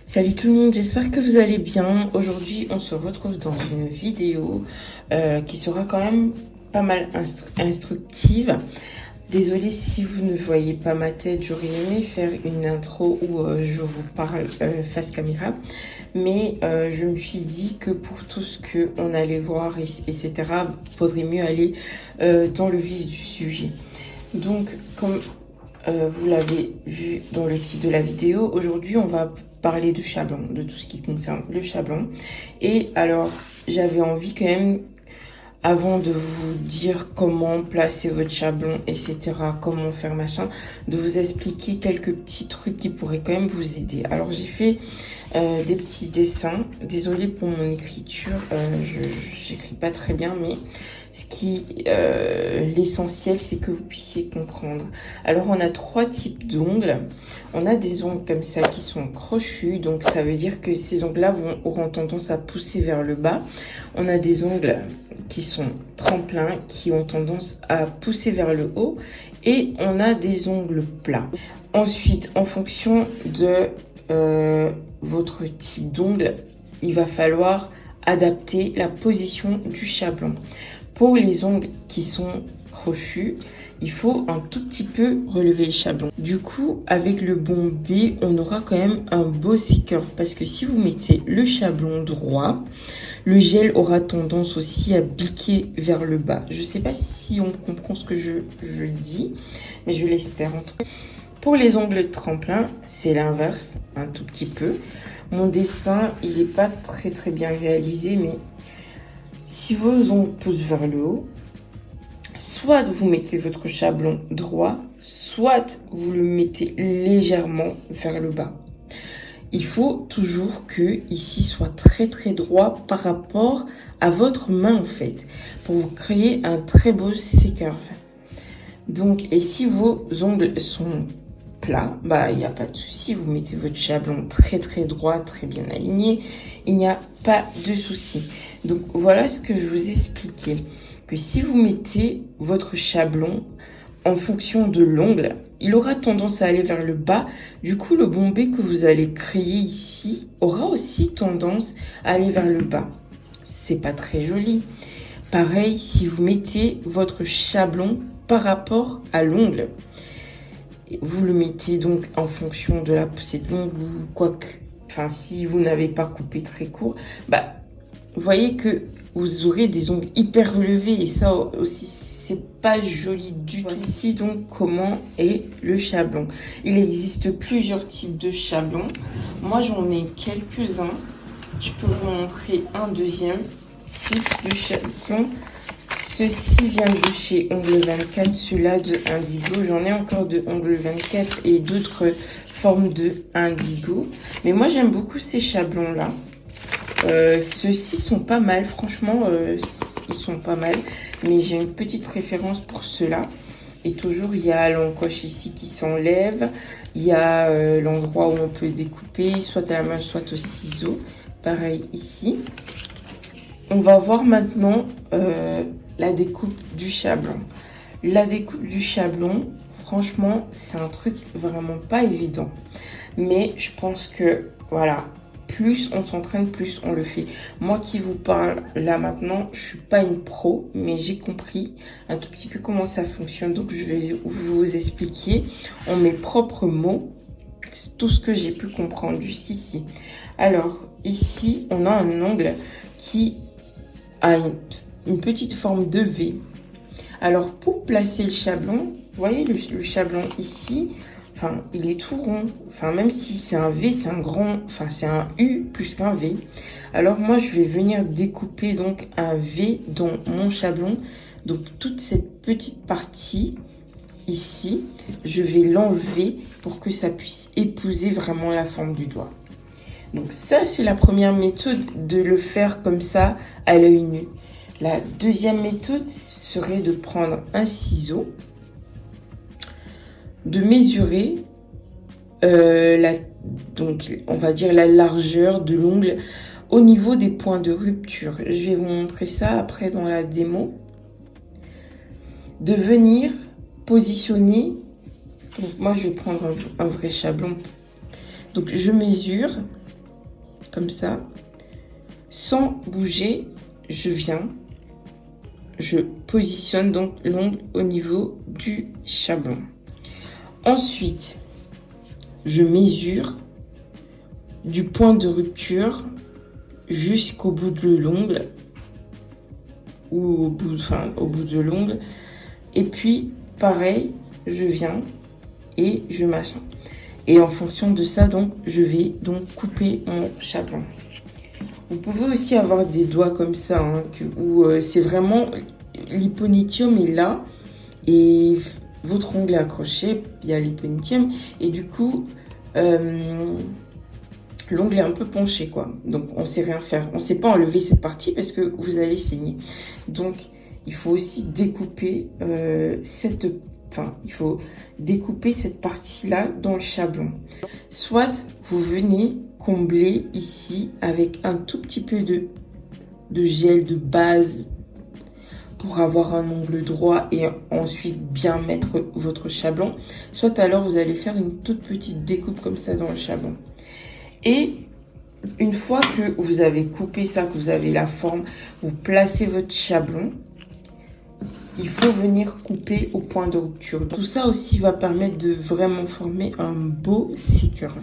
Salut tout le monde, j'espère que vous allez bien. Aujourd'hui, on se retrouve dans une vidéo qui sera quand même pas mal instructive. Désolée si vous ne voyez pas ma tête, j'aurais aimé faire une intro où je vous parle face caméra. Mais je me suis dit que pour tout ce qu'on allait voir, etc., faudrait mieux aller dans le vif du sujet. Donc, comme vous l'avez vu dans le titre de la vidéo, aujourd'hui on va parler du chablon, de tout ce qui concerne le chablon. Et alors, j'avais envie quand même, avant de vous dire comment placer votre chablon, etc., comment faire machin, de vous expliquer quelques petits trucs qui pourraient quand même vous aider. Alors, j'ai fait des petits dessins. Désolée pour mon écriture, j'écris pas très bien, mais l'essentiel, c'est que vous puissiez comprendre. Alors, on a 3 types d'ongles. On a des ongles comme ça qui sont crochus, donc ça veut dire que ces ongles-là auront tendance à pousser vers le bas. On a des ongles qui sont tremplins, qui ont tendance à pousser vers le haut. Et on a des ongles plats. Ensuite, en fonction de votre type d'ongle, il va falloir adapter la position du chablon. Pour les ongles qui sont crochus, il faut un tout petit peu relever le chablon. Du coup, avec le bombé, on aura quand même un beau C-curve parce que si vous mettez le chablon droit, le gel aura tendance aussi à biquer vers le bas. Je ne sais pas si on comprend ce que je dis, mais je l'espère en tout cas. Pour les ongles tremplins, c'est l'inverse, un tout petit peu. Mon dessin, il n'est pas très bien réalisé, mais si vos ongles poussent vers le haut, soit vous mettez votre chablon droit, soit vous le mettez légèrement vers le bas. Il faut toujours que ici soit très droit par rapport à votre main en fait, pour vous créer un très beau C-curve. Donc, et si vos ongles sont plats, bah il n'y a pas de souci, vous mettez votre chablon très droit, très bien aligné, il n'y a pas de souci. Donc voilà ce que je vous ai expliqué, que si vous mettez votre chablon en fonction de l'ongle, il aura tendance à aller vers le bas. Du coup, le bombé que vous allez créer ici aura aussi tendance à aller vers le bas. C'est pas très joli. Pareil, si vous mettez votre chablon par rapport à l'ongle, vous le mettez donc en fonction de la poussée de l'ongle, quoique, enfin, si vous n'avez pas coupé très court, bah, vous voyez que vous aurez des ongles hyper relevés et ça aussi, c'est pas joli du tout. Ici donc comment est le chablon. Il existe plusieurs types de chablons. Moi j'en ai quelques-uns. Je peux vous montrer un deuxième type de chablon. Ceci vient de chez Ongle 24, celui-là de Indigo. J'en ai encore de Ongle 24 et d'autres formes de Indigo. Mais moi j'aime beaucoup ces chablons-là. Ceux-ci sont pas mal, franchement, ils sont pas mal. Mais j'ai une petite préférence pour ceux-là. Et toujours, il y a l'encoche ici qui s'enlève. Il y a l'endroit où on peut découper, soit à la main, soit au ciseau. Pareil ici. On va voir maintenant la découpe du chablon. La découpe du chablon, franchement, c'est un truc vraiment pas évident. Mais je pense que, voilà, plus on s'entraîne, plus on le fait. Moi qui vous parle là maintenant, je suis pas une pro, mais j'ai compris un tout petit peu comment ça fonctionne. Donc je vais vous expliquer en mes propres mots tout ce que j'ai pu comprendre juste ici. Alors ici, on a un ongle qui a une petite forme de V. Alors pour placer le chablon, vous voyez le chablon ici, enfin il est tout rond, enfin même si c'est un V, c'est un grand, enfin c'est un U plus qu'un V. Alors moi je vais venir découper donc un V dans mon chablon. Donc toute cette petite partie ici, je vais l'enlever pour que ça puisse épouser vraiment la forme du doigt. Donc ça c'est la première méthode, de le faire comme ça à l'œil nu. La deuxième méthode serait de prendre un ciseau, de mesurer donc on va dire la largeur de l'ongle au niveau des points de rupture. Je vais vous montrer ça après dans la démo. De venir positionner, donc moi je vais prendre un vrai chablon. Donc je mesure comme ça, sans bouger, je positionne donc l'ongle au niveau du chablon. Ensuite, je mesure du point de rupture jusqu'au bout de l'ongle ou au bout de l'ongle. Et puis, pareil, je viens et je machin. Et en fonction de ça, donc, je vais donc couper mon chablon. Vous pouvez aussi avoir des doigts comme ça, hein, où c'est vraiment l'hyponychium est là et votre ongle est accroché, il y a l'hyponychium et du coup l'ongle est un peu penché, quoi. Donc on sait rien faire, on sait pas enlever cette partie parce que vous allez saigner. Donc il faut aussi découper il faut découper cette partie-là dans le chablon. Soit vous venez combler ici avec un tout petit peu de gel de base pour avoir un ongle droit et ensuite bien mettre votre chablon. Soit alors vous allez faire une toute petite découpe comme ça dans le chablon. Et une fois que vous avez coupé ça, que vous avez la forme, vous placez votre chablon. Il faut venir couper au point de rupture. Tout ça aussi va permettre de vraiment former un beau sécure.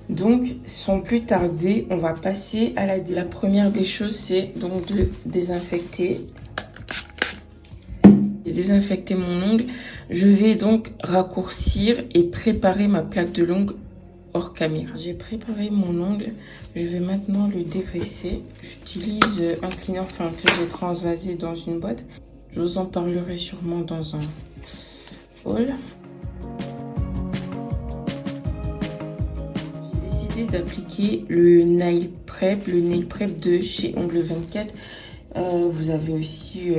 Donc, sans plus tarder, on va passer à la première des choses, c'est donc de désinfecter. J'ai désinfecté mon ongle. Je vais donc raccourcir et préparer ma plaque de l'ongle hors caméra. J'ai préparé mon ongle. Je vais maintenant le dégraisser. J'utilise un cleaner que j'ai transvasé dans une boîte. Je vous en parlerai sûrement dans un haul. J'ai décidé d'appliquer le nail prep de chez Ongle 24. Vous avez aussi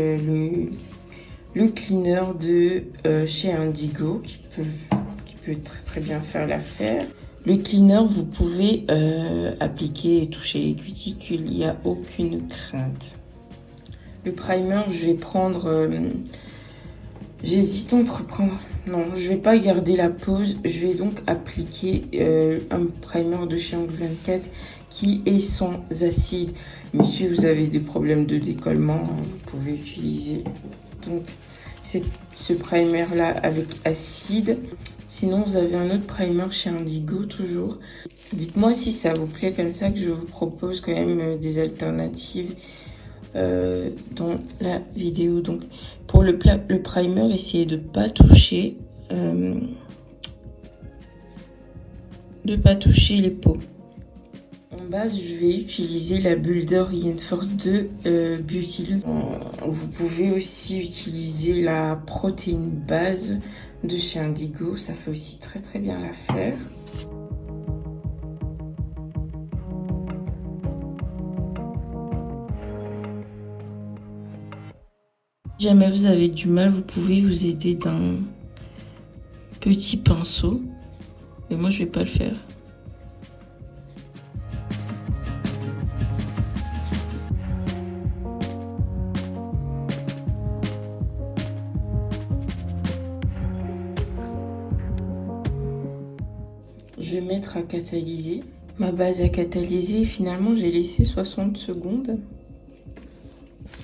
le cleaner de chez Indigo qui peut très bien faire l'affaire. Le cleaner, vous pouvez appliquer et toucher les cuticules, il n'y a aucune crainte. Le primer, je vais prendre... j'hésite entre prendre... Non, je vais pas garder la pose. Je vais donc appliquer un primer de chez Ongle 24 qui est sans acide. Mais si vous avez des problèmes de décollement, vous pouvez utiliser donc ce primer-là avec acide. Sinon, vous avez un autre primer chez Indigo, toujours. Dites-moi si ça vous plaît comme ça, que je vous propose quand même des alternatives dans la vidéo. Donc pour le primer, essayez de pas toucher les peaux. En base, je vais utiliser la Builder Reinforce 2 Beauty Look. Vous pouvez aussi utiliser la protéine base de chez Indigo, ça fait aussi très bien l'affaire. Si jamais vous avez du mal, vous pouvez vous aider d'un petit pinceau. Mais moi, je vais pas le faire. Je vais mettre à catalyser. Ma base à catalyser, finalement, j'ai laissé 60 secondes.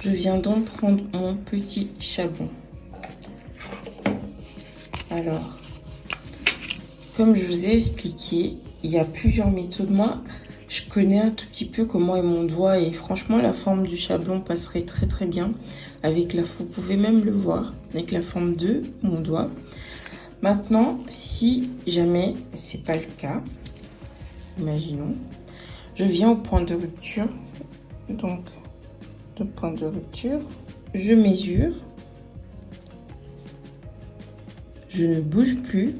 Je viens donc prendre mon petit chablon. Alors, comme je vous ai expliqué, il y a plusieurs méthodes. Moi, je connais un tout petit peu comment est mon doigt et franchement, la forme du chablon passerait très bien avec vous pouvez même le voir, avec la forme de mon doigt. Maintenant, si jamais c'est pas le cas, imaginons, je viens au point de rupture. Donc, le point de rupture, je mesure, je ne bouge plus,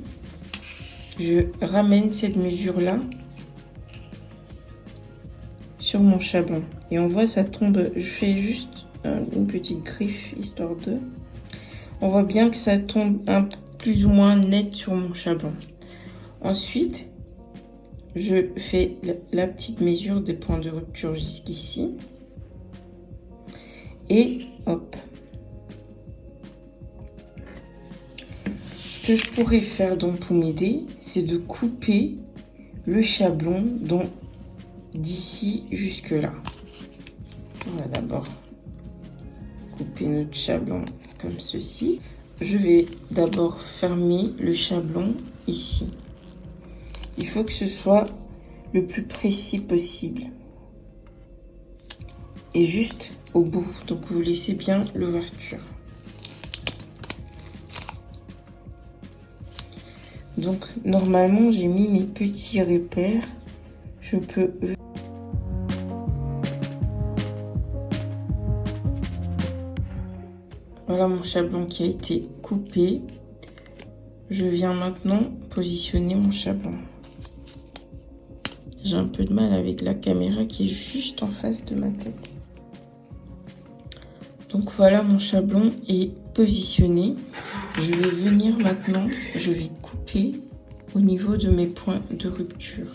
je ramène cette mesure là sur mon chablon et on voit ça tombe. Je fais juste une petite griffe histoire de, on voit bien que ça tombe plus ou moins net sur mon chablon. Ensuite, je fais la petite mesure des points de rupture jusqu'ici. Et hop. Ce que je pourrais faire donc pour m'aider, c'est de couper le chablon dans d'ici jusque là. On va d'abord couper notre chablon comme ceci. Je vais d'abord fermer le chablon ici. Il faut que ce soit le plus précis possible. Et juste au bout. Donc vous laissez bien l'ouverture. Donc normalement j'ai mis mes petits repères. Je peux... Voilà mon chablon qui a été coupé. Je viens maintenant positionner mon chablon. J'ai un peu de mal avec la caméra qui est juste en face de ma tête. Donc voilà, mon chablon est positionné. Je vais venir maintenant, je vais couper au niveau de mes points de rupture.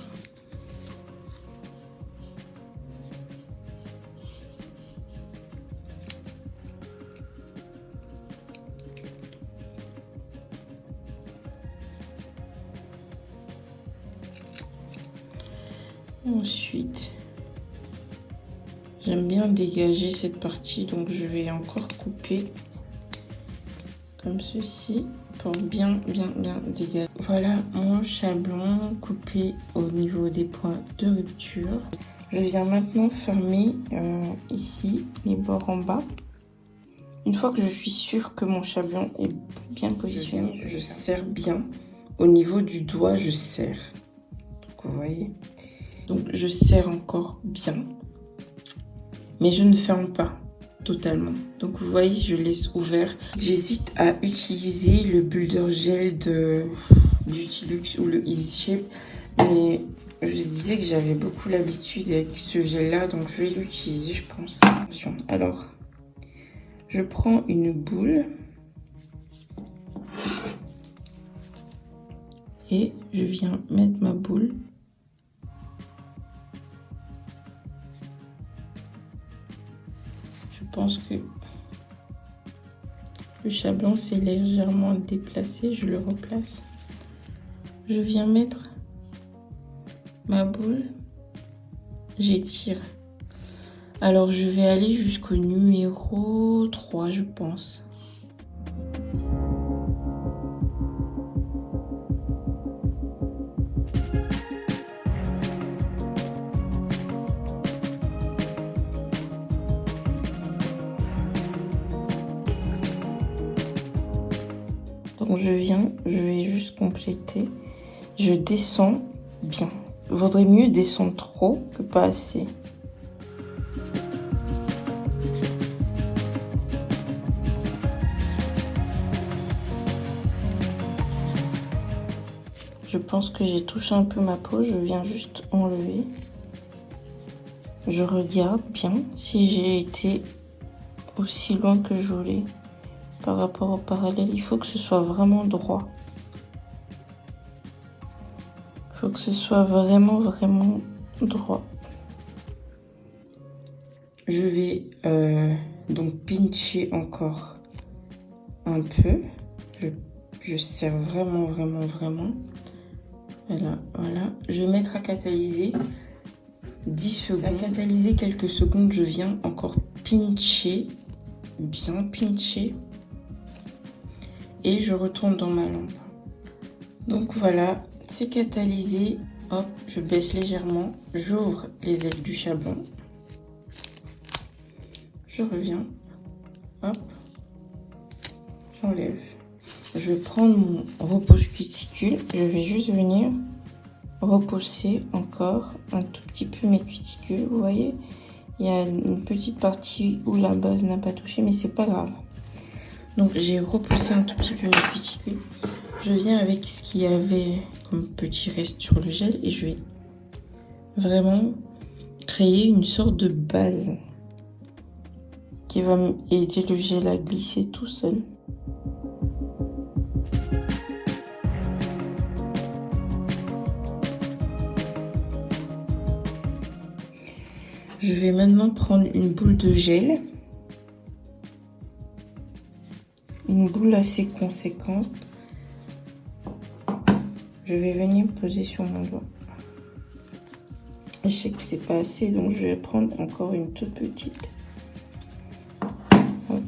Ensuite, j'aime bien dégager cette partie, donc je vais encore couper comme ceci pour bien dégager. Voilà mon chablon coupé au niveau des points de rupture. Je viens maintenant fermer ici les bords en bas. Une fois que je suis sûre que mon chablon est bien positionné, je serre bien. Au niveau du doigt, je serre. Donc vous voyez. Donc je serre encore bien. Mais je ne ferme pas totalement. Donc vous voyez, je laisse ouvert. J'hésite à utiliser le builder gel du Tilux ou le Easy Shape. Mais je disais que j'avais beaucoup l'habitude avec ce gel là. Donc je vais l'utiliser, je pense. Attention. Alors, je prends une boule. Et je viens mettre ma boule. Je pense que le chablon s'est légèrement déplacé. Je le replace. Je viens mettre ma boule. J'étire. Alors je vais aller jusqu'au numéro 3, je pense. Donc je vais juste compléter. Je descends bien. Il vaudrait mieux descendre trop que pas assez. Je pense que j'ai touché un peu ma peau. Je viens juste enlever. Je regarde bien si j'ai été aussi loin que je voulais. Par rapport au parallèle, il faut que ce soit vraiment droit. Il faut que ce soit vraiment droit. Je vais donc pincher encore un peu. Je serre vraiment. Voilà. Je vais mettre à catalyser 10 secondes. À catalyser quelques secondes, je viens encore pincher, bien pincher. Et je retourne dans ma lampe. Donc voilà, c'est catalysé. Hop, je baisse légèrement. J'ouvre les ailes du chablon. Je reviens. Hop. J'enlève. Je vais prendre mon repose cuticule. Je vais juste venir repousser encore un tout petit peu mes cuticules. Vous voyez, il y a une petite partie où la base n'a pas touché, mais c'est pas grave. Donc j'ai repoussé un tout petit peu mes cuticules. Je viens avec ce qu'il y avait comme petit reste sur le gel et je vais vraiment créer une sorte de base qui va aider le gel à glisser tout seul. Je vais maintenant prendre une boule de gel. Une boule assez conséquente. Je vais venir me poser sur mon doigt. Je sais que c'est pas assez, donc je vais prendre encore une toute petite. Hop,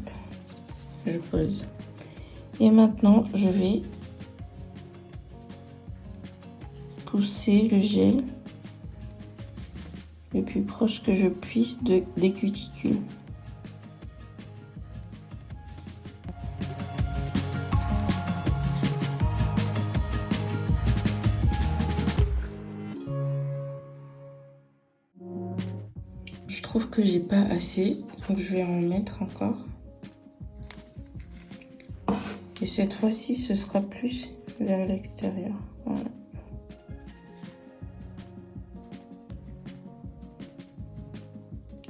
je pose. Et maintenant, je vais pousser le gel le plus proche que je puisse des cuticules. Je trouve que j'ai pas assez, donc je vais en mettre encore. Et cette fois-ci, ce sera plus vers l'extérieur. Voilà.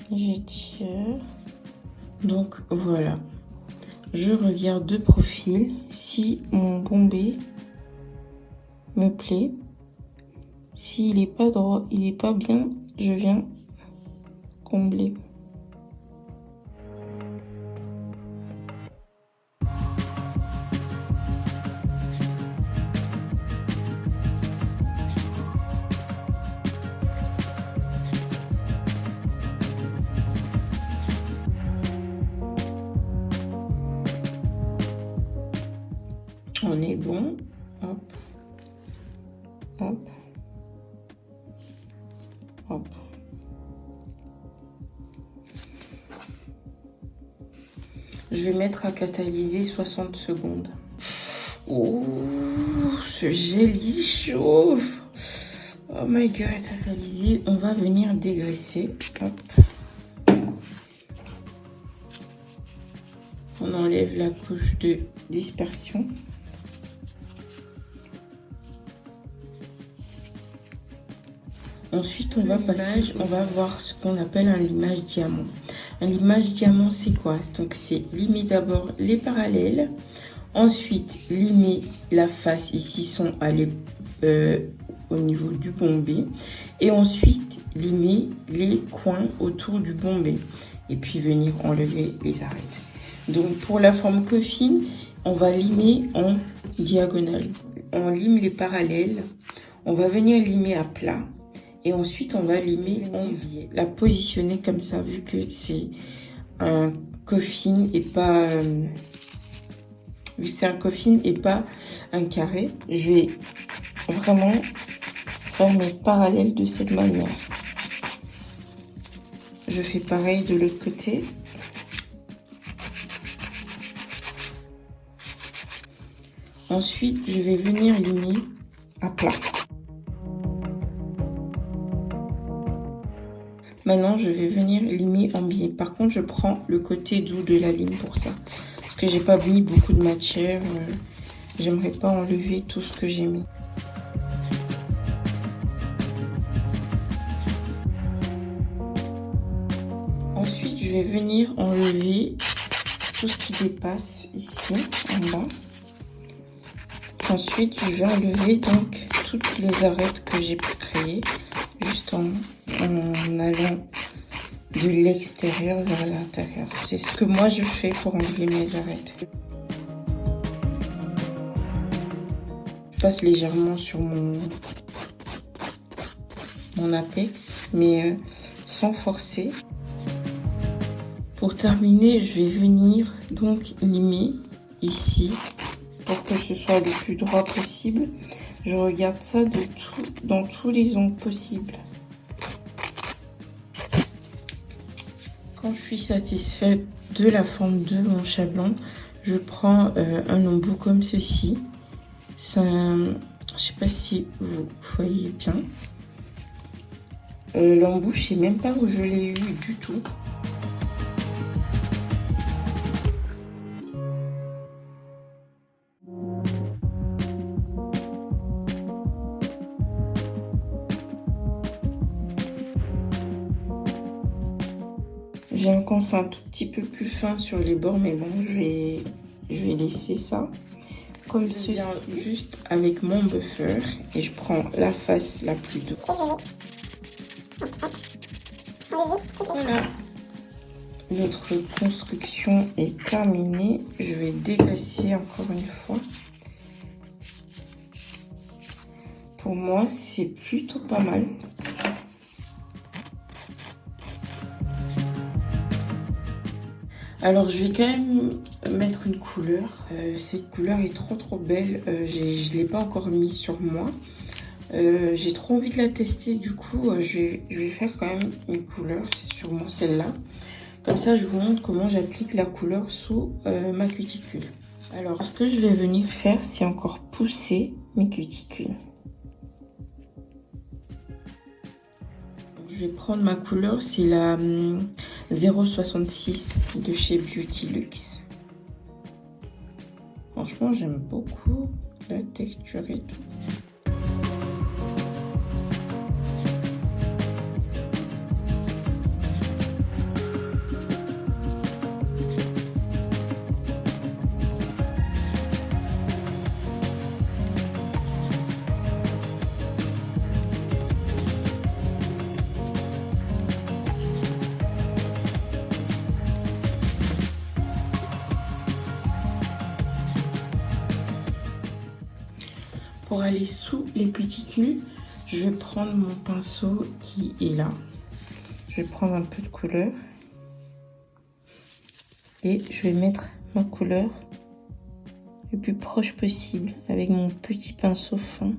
J'étire. Donc voilà. Je regarde de profil si mon bombé me plaît. S'il n'est pas droit, il n'est pas bien, je viens combler. On est bon. Hop. Hop. Hop. Je vais mettre à catalyser 60 secondes. Oh, ce gel il chauffe. Oh my god, catalysé. On va venir dégraisser. Hop. On enlève la couche de dispersion. Ensuite, on va passer, on va voir ce qu'on appelle un limage diamant. Un limage diamant, c'est quoi? Donc, c'est limer d'abord les parallèles. Ensuite, limer la face. Ici, sont allés au niveau du bombé. Et ensuite, limer les coins autour du bombé. Et puis, venir enlever les arêtes. Donc, pour la forme coffin, on va limer en diagonale. On lime les parallèles. On va venir limer à plat. Et ensuite, on va limer, la positionner comme ça, vu que c'est un coffin et pas... vu que c'est un coffin et pas un carré, je vais vraiment faire mes parallèles de cette manière. Je fais pareil de l'autre côté. Ensuite, je vais venir limer à plat. Maintenant, je vais venir limer en biais. Par contre, je prends le côté doux de la lime pour ça. Parce que j'ai pas mis beaucoup de matière. J'aimerais pas enlever tout ce que j'ai mis. Ensuite, je vais venir enlever tout ce qui dépasse ici, en bas. Ensuite, je vais enlever donc toutes les arêtes que j'ai pu créer. Juste en allant de l'extérieur vers l'intérieur. C'est ce que moi je fais pour enlever mes arêtes. Je passe légèrement sur mon apex, mais sans forcer. Pour terminer, je vais venir donc limer ici pour que ce soit le plus droit possible. Je regarde ça dans tous les angles possibles. Quand je suis satisfaite de la forme de mon chablon, je prends un embout comme ceci. Je ne sais pas si vous voyez bien. L'embout, je ne sais même pas où je l'ai eu du tout. J'ai un coince un tout petit peu plus fin sur les bords, mais bon, je vais laisser ça comme ceci, juste avec mon buffer, et je prends la face la plus douce. Voilà, notre construction est terminée. Je vais dégraisser encore une fois. Pour moi, c'est plutôt pas mal. Alors je vais quand même mettre une couleur. Cette couleur est trop belle. Je ne l'ai pas encore mise sur moi. J'ai trop envie de la tester. Du coup, je vais faire quand même une couleur, sûrement celle-là. Comme ça, je vous montre comment j'applique la couleur sous ma cuticule. Alors, ce que je vais venir faire, c'est encore pousser mes cuticules. Je vais prendre ma couleur, c'est la 066 de chez Beauty Luxe. Franchement, j'aime beaucoup la texture et tout. Pour aller sous les cuticules, je vais prendre mon pinceau qui est là. Je vais prendre un peu de couleur. Et je vais mettre ma couleur le plus proche possible avec mon petit pinceau fin.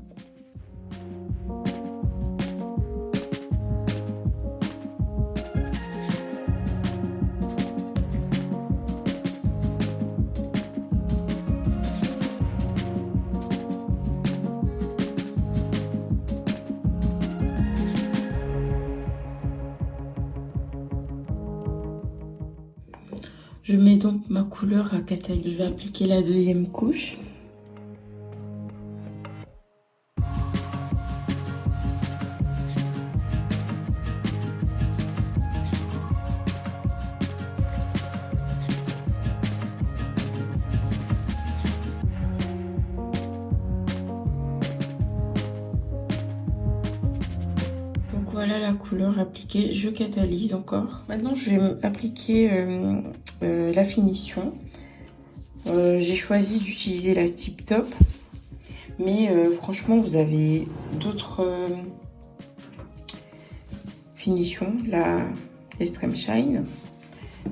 Je mets donc ma couleur à catalyse. Je vais appliquer la deuxième couche. Donc voilà la couleur appliquée. Je catalyse encore. Maintenant, je vais appliquer la finition. J'ai choisi d'utiliser la Tip Top, mais franchement vous avez d'autres finitions, la Extreme Shine,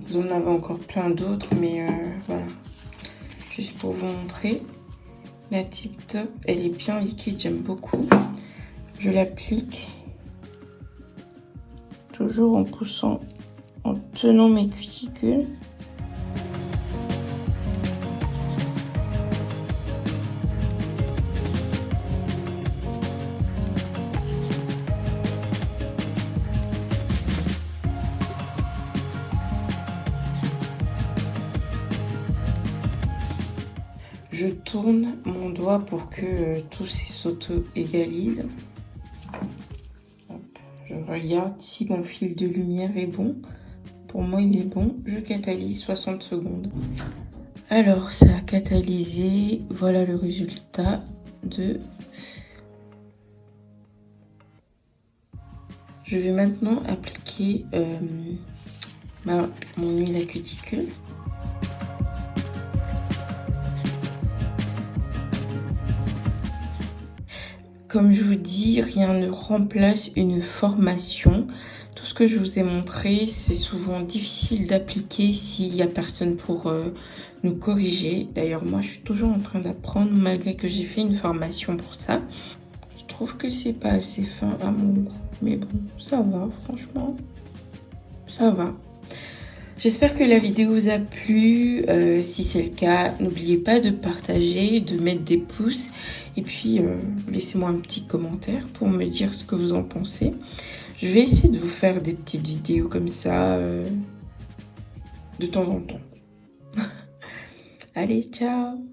vous en avez encore plein d'autres, mais voilà, juste pour vous montrer. La Tip Top, elle est bien liquide, j'aime beaucoup. Je l'applique toujours en poussant, en tenant mes cuticules. Je tourne mon doigt pour que tout s'auto-égalise. Je regarde si mon fil de lumière est bon. Pour moi, il est bon. Je catalyse 60 secondes. Alors, ça a catalysé. Voilà le résultat de... Je vais maintenant appliquer mon huile à cuticule. Comme je vous dis, rien ne remplace une formation. Tout ce que je vous ai montré, c'est souvent difficile d'appliquer s'il n'y a personne pour nous corriger. D'ailleurs, moi, je suis toujours en train d'apprendre malgré que j'ai fait une formation pour ça. Je trouve que c'est pas assez fin à mon goût. Mais bon, ça va, franchement. Ça va. J'espère que la vidéo vous a plu. Si c'est le cas, n'oubliez pas de partager, de mettre des pouces. Et puis, laissez-moi un petit commentaire pour me dire ce que vous en pensez. Je vais essayer de vous faire des petites vidéos comme ça de temps en temps. Allez, ciao!